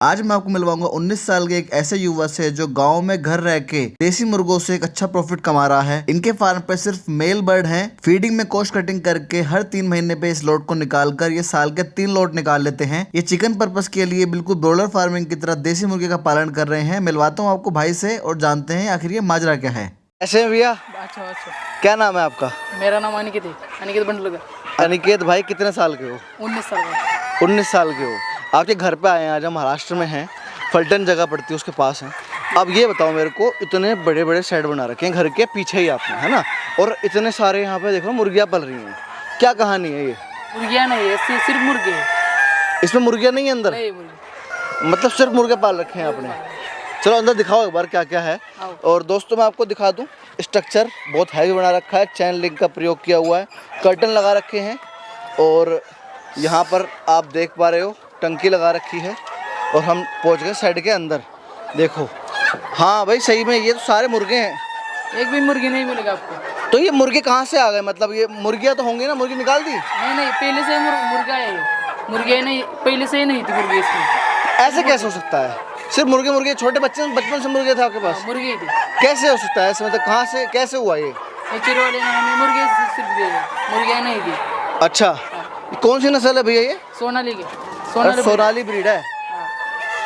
आज मैं आपको मिलवाऊंगा 19 साल के एक ऐसे युवा से जो गांव में घर रह के देसी मुर्गों से एक अच्छा प्रॉफिट कमा रहा है। इनके फार्म पे सिर्फ मेल बर्ड हैं। फीडिंग में कॉस्ट कटिंग करके हर 3 महीने पे इस लोट को निकाल कर ये साल के 3 लोट निकाल लेते हैं। ये चिकन पर्पस के लिए बिल्कुल ब्रॉयलर फार्मिंग की तरह देसी मुर्गे का पालन कर रहे हैं। मिलवाता हूँ आपको भाई से और जानते हैं आखिर ये माजरा क्या है। ऐसे भैया, अच्छा, क्या नाम है आपका? मेरा नाम अनिकेत है, अनिकेत बंडल का। अनिकेत भाई, कितने साल के हो? 19 साल का। 19 साल के हो। आपके घर पे आए हैं आज, हम महाराष्ट्र में हैं, फल्टन जगह पड़ती है उसके पास है। अब ये बताओ मेरे को, इतने बड़े बड़े शेड बना रखे हैं घर के पीछे ही आपने, है ना, और इतने सारे यहाँ पे देखो मुर्गियाँ पल रही हैं, क्या कहानी है ये? मुर्गियाँ नहीं है, सिर्फ मुर्गे है। इसमें मुर्गियाँ नहीं है अंदर? नहीं मुर्गे, मतलब सिर्फ मुर्गे पाल रखे हैं आपने? चलो अंदर दिखाओ एक बार क्या क्या है। और दोस्तों मैं आपको दिखा दूँ, स्ट्रक्चर बहुत हैवी बना रखा है, चैन लिंक का प्रयोग किया हुआ है, कर्टन लगा रखे हैं और यहाँ पर आप देख पा रहे हो टंकी लगा रखी है। और हम पहुँच गए शेड के अंदर, देखो। हाँ भाई सही में ये तो सारे मुर्गे हैं। एक भी मुर्गी नहीं मिलेगा आपको। तो ये मुर्गे कहाँ से आ गए? मतलब ये मुर्गियाँ तो होंगी ना, मुर्गी निकाल दी? नहीं, पहले से मुर्गा है, मुर्गे नहीं, पहले से ही नहीं थी मुर्गी इसमें। ऐसे कैसे हो सकता है? सिर्फ मुर्गे छोटे बचपन से मुर्गे थे आपके पास? मुर्गे थी। कैसे हो सकता है ऐसे? मतलब कहाँ से कैसे हुआ ये? चिरो वाले ने हमें मुर्गे सिर्फ दिए, मुर्गियाँ नहीं थी। अच्छा, कौन सी नस्ल है भैया ये? सोनाली की। सोनाली ब्रीड है।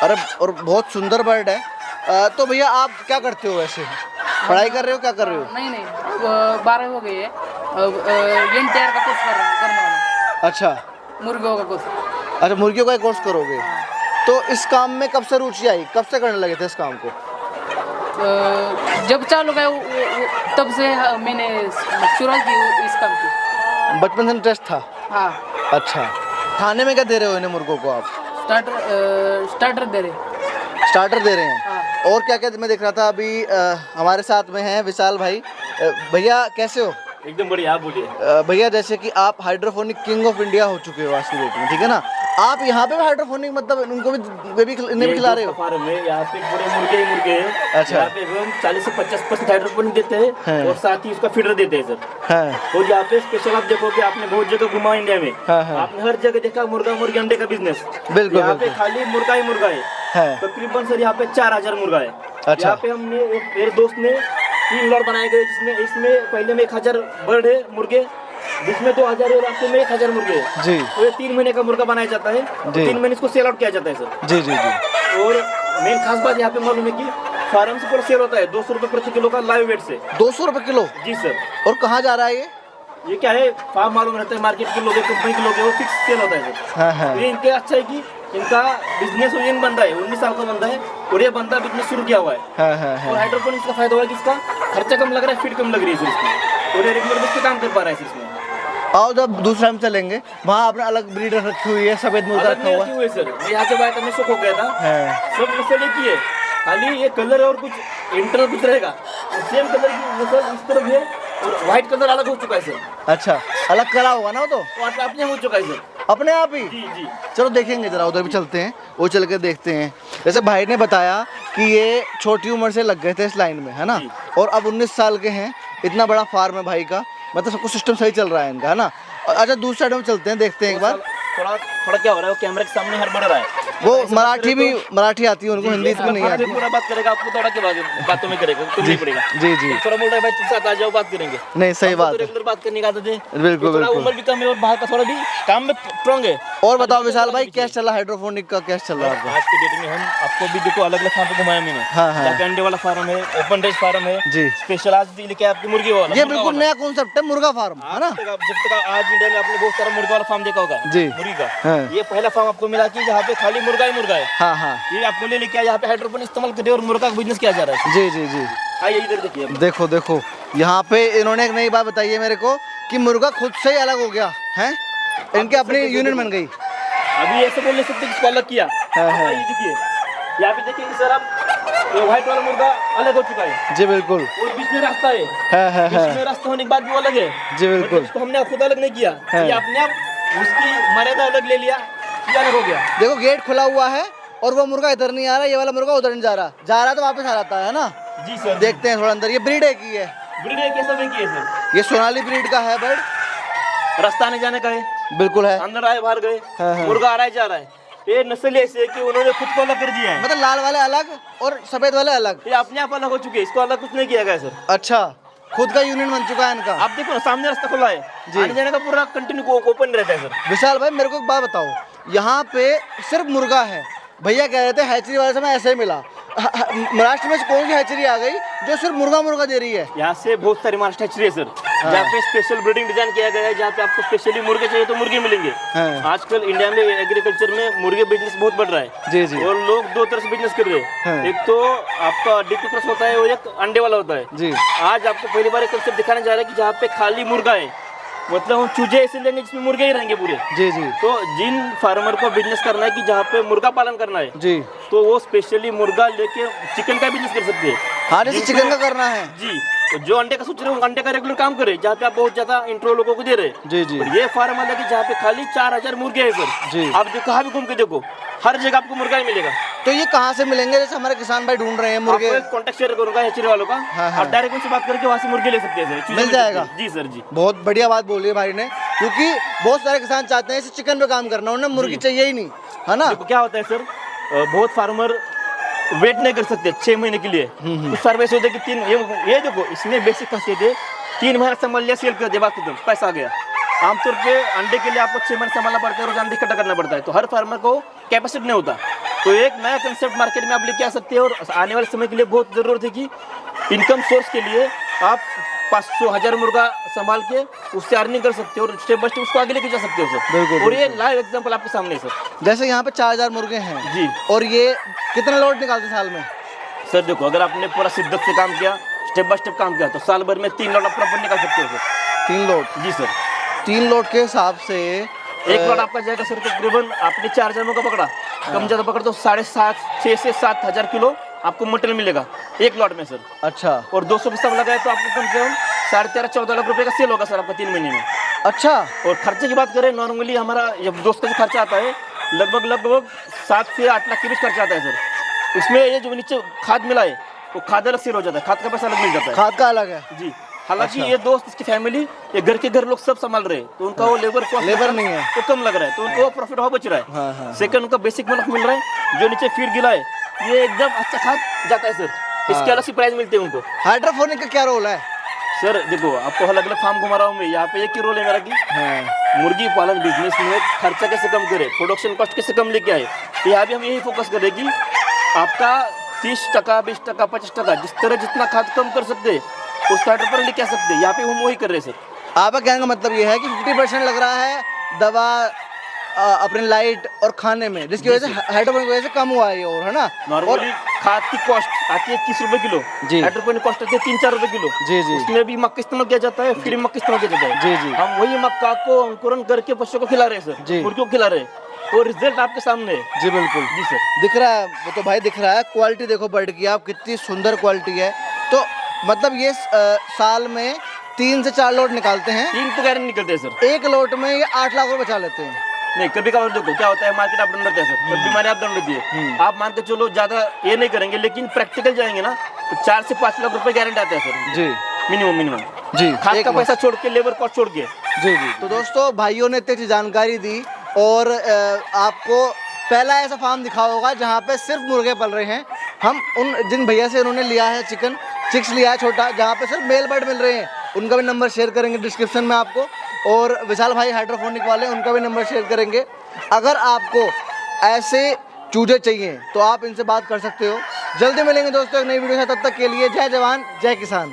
अरे और बहुत सुंदर बर्ड है। तो भैया आप क्या करते हो वैसे? पढ़ाई कर रहे हो, क्या कर रहे हो? नहीं, 12 हो गई है, NTR का कोर्स करने वाला। अच्छा, मुर्गियों का कोर्स। अच्छा मुर्गियों का कोर्स करोगे? तो इस काम में कब से रुचि आई, कब से करने लगे थे इस काम को? जब चालू गया तब से मैंने शुरुआत की इस काम की। बचपन से इंटरेस्ट था? हाँ। अच्छा, खाने में क्या दे रहे हो इन्हें मुर्गों को आप? स्टार्टर दे रहे। स्टार्टर दे रहे हैं। हाँ। और क्या क्या मैं देख रहा था अभी हमारे साथ में हैं विशाल भाई। भैया कैसे हो? एकदम बढ़िया, आप बोलिए। भैया जैसे कि आप हाइड्रोफोनिक किंग ऑफ इंडिया हो चुके हो आज की डेट में, ठीक है ना? आप यहाँ पे भी हाइड्रोफोनिक मतलब उनको भी इन्हें भी खिला रहे हो? फार्म में यहाँ पे पूरे मुर्गे ही मुर्गे हैं। अच्छा। यहाँ पे हम 40 से 50% हाइड्रोपोनिक देते हैं और साथ ही उसका फीडर देते हैं सर। हाँ। और यहाँ पे स्पेशल आप देखोगे, आपने बहुत जगह घुमा इंडिया में। हाँ, हाँ। आपने हर जगह देखा मुर्गा मुर्गी अंडे का बिजनेस। बिल्कुल यहाँ पे बिल्कुल। खाली मुर्गा ही मुर्गा है। तकरीबन सर यहाँ पे 4000 मुर्गा है। अच्छा। यहाँ पे हमने मेरे दोस्त ने 3 लॉट बनाए गए, जिसमें इसमें पहले में 1000 बर्ड है मुर्गे, जिसमें 2000 और रास्ते में 1000 मुर्गे है जी। तो ये 3 महीने का मुर्गा बनाया जाता है। 3 महीने इसको सेल आउट किया जाता है सर। जी जी जी। और मेन खास बात यहाँ पे मालूम है कि फार्म से पूरा सेल होता है 200 रुपये प्रति किलो का लाइव वेट से। 200 रुपये किलो? जी सर। और कहाँ जा रहा है ये क्या है, फार्म मालूम रहता है, मार्केट के लोग, कंपनी के लोग, वो फिक्स सेल होता है सर। हाँ हाँ। ये इनके अच्छा है कि इनका बिजनेस यंग बंदा है, 19 साल का बंदा है और ये बंदा बिजनेस शुरू किया हुआ है। हाँ हाँ हाँ। और हाइड्रोपोनिक्स का फायदा हुआ है कि इसका खर्चा कम लग रहा है, फीड कम लग रही है सर इसकी, और ये रेगुलर बेस पे काम कर पा रहा है सर इसमें। आओ जब दूसरा हम चलेंगे, वहाँ आपने अलग ब्रीडर रखी हुई है, सफेद मुर्गा रखा हुआ है। सर मैं यहाँ के बाद शौक हो गया था। सब नस्ल एक ही है, खाली ये कलर और कुछ इंटरनल कुछ रहेगा। सेम कलर की नस्ल इस तरफ है और व्हाइट कलर अलग हो चुका है सर। अच्छा, अलग करा होगा ना वो तो? अपने हो चुका है सर, अपने आप ही? जी जी। चलो देखेंगे जरा, उधर भी चलते हैं, वो चल के देखते हैं। जैसे भाई ने बताया कि ये छोटी उम्र से लग गए थे इस लाइन में, है ना, और अब 19 साल के हैं, इतना बड़ा फार्म है भाई का, मतलब सब कुछ सिस्टम सही चल रहा है इनका, है ना। अच्छा दूसरी साइड में चलते हैं, देखते हैं एक बार। थोड़ा क्या हो रहा है, वो कैमरे के सामने हड़बड़ रहा है। वो मराठी आती है उनको, हिंदी इसमें नहीं आती। पूरा बात करेगा, आपको थोड़ा के बातों में करेगा, कुछ नहीं पड़ेगा। जी जी। थोड़ा बोल रहा है भाई तुम साथ आ जाओ, बात करेंगे। नहीं सही बात है, रेगुलर बात करने का आदत है। बिल्कुल थोड़ा बिल्कुल। उम्र भी कम है और बाहर का थोड़ा भी काम में स्ट्रॉन्ग है। और बताओ विशाल भाई, कैसे चला हाइड्रोफोनिक का, कैसे चल रहा है आपका? आज के डेट में हम आपको भी देखो अलग अलग फार्म पे घुमाया मैंने। हाँ, हाँ। यहाँ पे अंडे वाला फार्म है, ओपन रेज फार्म है जी। स्पेशल आज लेके आपकी मुर्गी वाला। ये बिल्कुल नया कॉन्सेप्ट है, मुर्गा फार्म, है ना? जब तक आज इंडिया में आपने बहुत सारा मुर्गा वाला फार्म देखा होगा जी। मुर्गी का, हाँ। ये पहला फार्म आपको मिला कि जहाँ पे खाली मुर्गा ही मुर्गा है। हाँ हाँ। ये आपको ले लेके यहाँ पे हाइड्रोपोनिक इस्तेमाल करते और मुर्गा का बिजनेस किया जा रहा है। जी जी जी। आइए इधर देखिए। देखो देखो, यहाँ पे इन्होंने एक नई बात बताई है मेरे को कि मुर्गा खुद से ही अलग हो गया है, इनके अपनी यूनियन बन गई। अभी ऐसे बोल नहीं सकते किसको अलग किया। हाँ, हाँ। ये देखिए, यहाँ पे देखिए सर, आप व्हाइट वाला मुर्गा अलग हो चुका है। जी बिल्कुल। और बीच में रास्ता है। हाँ हाँ हाँ। बीच में रास्ता होने के बाद भी वो अलग है। जी बिल्कुल। उसको हमने खुद अलग नहीं किया, हाँ। ये अपने आप उसकी मर्यादा अलग ले लिया, ये अलग हो गया। देखो गेट खुला हुआ है और वो मुर्गा इधर नहीं आ रहा, ये वाला मुर्गा उधर नहीं जा रहा तो वापस आ जाता है ना। जी सर। देखते हैं थोड़ा अंदर, ये ब्रीड है की है? ब्रीड है, कैसा में की है सर? ये सोनाली ब्रीड का है बर्ड। रास्ता आने जाने का है, बिल्कुल है। अंदर आए बाहर गए, हाँ, हाँ। मुर्गा आ रहा है जा रहा है। ये नस्ल ऐसी है कि उन्होंने खुद को अलग कर दिया है। मतलब लाल वाले अलग और सफेद वाले अलग। ये अपने आप अलग हो चुके हैं, इसको अलग कुछ नहीं किया गया सर। अच्छा, खुद का यूनियन बन चुका है इनका। आप देखो ना, सामने रास्ता खुला है, आने जाने का पूरा कंटिन्यू ओपन रहता है सर। विशाल भाई मेरे को एक बात बताओ, यहाँ पे सिर्फ मुर्गा है, भैया कह रहे थे हैचरी वाले से मैं ऐसे ही मिला। महाराष्ट्र में कौन सी हैचरी आ गई जो सिर्फ मुर्गा दे रही है? यहाँ से बहुत सारी महाराष्ट्र हैचरी है सर, जहाँ पे स्पेशल ब्रीडिंग डिजाइन किया गया है, जहाँ पे आपको स्पेशली मुर्गे चाहिए तो मुर्गे मिलेंगे। आजकल इंडिया में एग्रीकल्चर में मुर्गे बिजनेस बहुत बढ़ रहा है। जी जी। और लोग दो तरह से बिजनेस कर रहे हैं, एक तो आपका डीपी क्रॉस होता है और एक अंडे वाला होता है जी। आज आपको पहली बार एक कंसेप्ट दिखाने जा रहा है कि जहाँ पे खाली मुर्गा है, मतलब हम चूजे ऐसे लेंगे जिसमें मुर्गे ही रहेंगे पूरे। जी जी। तो जिन फार्मर को बिजनेस करना है कि जहाँ पे मुर्गा पालन करना है जी, तो वो स्पेशली मुर्गा लेके चिकन का बिजनेस कर सकते हैं। हाँ, जैसे चिकन का करना है जी। तो जो अंडे का सोच रहे हो अंडे का रेगुलर काम करे, जहाँ पे आप बहुत ज्यादा इंट्रो लोगों को दे रहे हैं जी जी। और ये फार्म अलग है जहाँ पे खाली 4000 मुर्गे है सर जी। आप जो कहाँ भी घूम के देखो, हर जगह आपको मुर्गा ही मिलेगा। तो ये कहाँ से मिलेंगे? जैसे हमारे किसान भाई ढूंढ रहे हैं मुर्गे, कॉन्टेक्ट शेयर करूंगा हैचरी वालों का। आप डायरेक्ट उनसे बात करके वहाँ से मुर्गे ले सकते हैं सर, मिल जाएगा जी सर जी। बहुत बढ़िया बात बोली है भाई ने, क्योंकि बहुत सारे किसान चाहते हैं इसे चिकन पे काम करना, उन्हें मुर्गी चाहिए ही नहीं, है ना। क्या होता है सर, बहुत फार्मर वेट नहीं कर सकते 6 महीने के लिए। कुछ फार्मर ऐसे होते हैं कि 3 ये देखो, इसमें बेसिक खासियत है 3 महीना संभाल लिया, सेल कर दिया, बात खत्म, पैसा आ गया। आमतौर पे अंडे के लिए आपको 6 महीने संभालना पड़ता है, रोज अंडे इकट्ठा करना पड़ता है, तो हर फार्मर को कैपेसिटी नहीं होता। तो एक नया कंसेप्ट मार्केट में आप लेके आ सकते हैं, और आने वाले समय के लिए बहुत जरूरत है कि इनकम सोर्स के लिए आप 500-1000 मुर्गा संभाल के उससे अर्निंग कर सकते हो और स्टेप बाय स्टेप उसको आगे लेके जा सकते हो सर। और ये लाइव एग्जांपल आपके सामने है सर। जैसे यहाँ पे 4000 मुर्गे हैं जी, और ये कितना लॉट निकालते साल में? सर देखो, अगर आपने पूरा शिद्दत से काम किया, स्टेप बाय स्टेप काम किया, तो साल भर में 3 लॉट आप प्रॉपर निकाल सकते हो सर। 3 लॉट जी सर। 3 लॉट के हिसाब से एक लॉट आपका जाएगा सर तकरीबन, आपने 4000 मुर्गा पकड़ा, कम ज्यादा पकड़ तो 6 से 7 हजार किलो आपको मटेरियल मिलेगा एक लॉट में सर। अच्छा। और 200 पिस्ता लगाए तो आपको कम से कम 13.5-14 लाख रुपए का सेल होगा सर आपका 3 महीने में। अच्छा। और खर्चे की बात करें, नॉर्मली हमारा जब दोस्त का जो खर्चा आता है लगभग 7 से 8 लाख के बीच खर्चा आता है सर। इसमें ये जो नीचे खाद मिला है वो खाद अलग सेल हो जाता है, खाद का पैसा अलग मिल जाता है। खाद का अलग है जी। हालांकि ये दोस्त, इसकी फैमिली, ये घर के घर लोग सब संभाल रहे हैं, तो उनका वो लेबर नहीं है तो कम लग रहा है, तो उनको प्रॉफिट हो बच रहा है। सेकंड, उनका बेसिक मुनाफा मिल रहा है, जो नीचे फीड गिला है ये एकदम अच्छा खाद जाता है सर। इसके अलग से प्राइस मिलते हैं उनको। हाइड्रोपोनिक का क्या रोल है सर? देखो, आपको अलग अलग फार्म घुमा रहा हूँ मैं, यहाँ पे एक ही रोल है मेरा कि मुर्गी पालन बिजनेस में खर्चा कैसे कम करे, प्रोडक्शन कॉस्ट कैसे कम लेके आए। तो यहाँ भी हम यही फोकस करें कि आपका 30%, 20%, 25% जिस तरह जितना खाद कम कर सकते उस स्टार्टर पर लेके आ सकते हैं। यहाँ पे हम वही कर रहे हैं सर। आपका कहने का मतलब ये है कि 50% लग रहा है दवा, अपने लाइट और खाने में, जिसकी वजह से हाइड्रोपोनिक वजह से कम हुआ है, और है ना। नॉर्मली खाद की कॉस्ट आती है 30 रुपए किलो जी, हाइड्रोपोनिक कॉस्ट आती है 3-4 रुपए किलो जी जी। उसमें भी मक्का इस्तेमाल किया जाता है, फिर मक्का इस्तेमाल किया जाता है जी जी। हम वही मक्का को अंकुरन करके पशुओं को खिला रहे हैं सर, मुर्गियों को खिला रहे हैं, और रिजल्ट आपके सामने है जी। बिल्कुल जी सर, दिख रहा है वो तो भाई, दिख रहा है। क्वालिटी देखो बर्ड की, आप कितनी सुंदर क्वालिटी है। तो मतलब ये साल में 3 से 4 लोट निकालते हैं? 3 तो गारंटी निकलते हैं सर। एक लोट में ये 8 लाख रुपए बचा लेते हैं? नहीं, कभी कभार देखो क्या होता है, मार्केट अप डाउन रहता है सर, कभी बीमारी अप डाउन रहती है। आप मान के चलो ज्यादा ये नहीं करेंगे, लेकिन प्रैक्टिकल जाएंगे ना तो 4 से 5 लाख रुपए गारंटी आता है सर जी, मिनिमम जी। खाद का पैसा छोड़ के, लेबर कॉस्ट छोड़ के जी जी। तो दोस्तों, भाइयों ने इतनी जानकारी दी, और आपको पहला ऐसा फार्म दिखा होगा जहाँ पे सिर्फ मुर्गे पल रहे हैं। हम जिन भैया से उन्होंने लिया है चिक्स लिया है छोटा, जहाँ पे सिर्फ मेल बर्ड मिल रहे हैं, उनका भी नंबर शेयर करेंगे डिस्क्रिप्शन में आपको, और विशाल भाई हाइड्रोपोनिक वाले, उनका भी नंबर शेयर करेंगे। अगर आपको ऐसे चूजे चाहिए तो आप इनसे बात कर सकते हो। जल्दी मिलेंगे दोस्तों एक नई वीडियो से, तब तक के लिए जय जवान जय किसान।